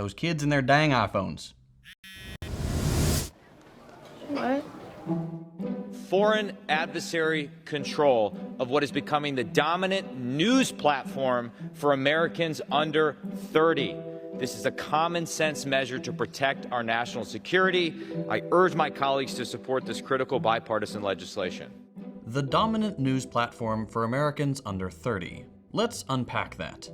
Those kids and their dang iPhones. What? Foreign adversary control of what is becoming the dominant news platform for Americans under 30. This is a common sense measure to protect our national security. I urge my colleagues to support this critical bipartisan legislation. The dominant news platform for Americans under 30. Let's unpack that.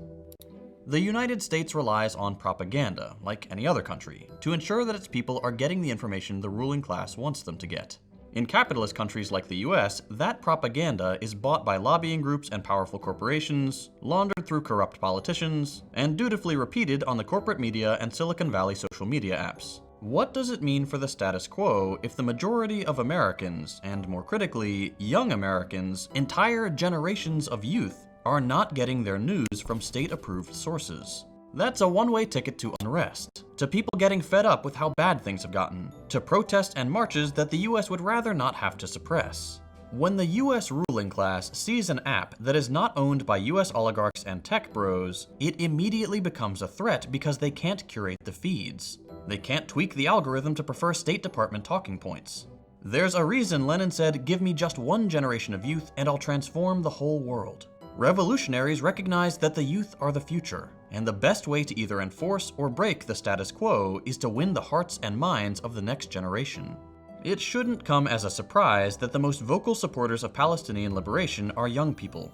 The United States relies on propaganda, like any other country, to ensure that its people are getting the information the ruling class wants them to get. In capitalist countries like the US, that propaganda is bought by lobbying groups and powerful corporations, laundered through corrupt politicians, and dutifully repeated on the corporate media and Silicon Valley social media apps. What does it mean for the status quo if the majority of Americans, and more critically, young Americans, entire generations of youth, are not getting their news from state-approved sources? That's a one-way ticket to unrest, to people getting fed up with how bad things have gotten, to protests and marches that the US would rather not have to suppress. When the US ruling class sees an app that is not owned by US oligarchs and tech bros, it immediately becomes a threat because they can't curate the feeds. They can't tweak the algorithm to prefer State Department talking points. There's a reason Lenin said, "Give me just one generation of youth and I'll transform the whole world." Revolutionaries recognized that the youth are the future, and the best way to either enforce or break the status quo is to win the hearts and minds of the next generation. It shouldn't come as a surprise that the most vocal supporters of Palestinian liberation are young people.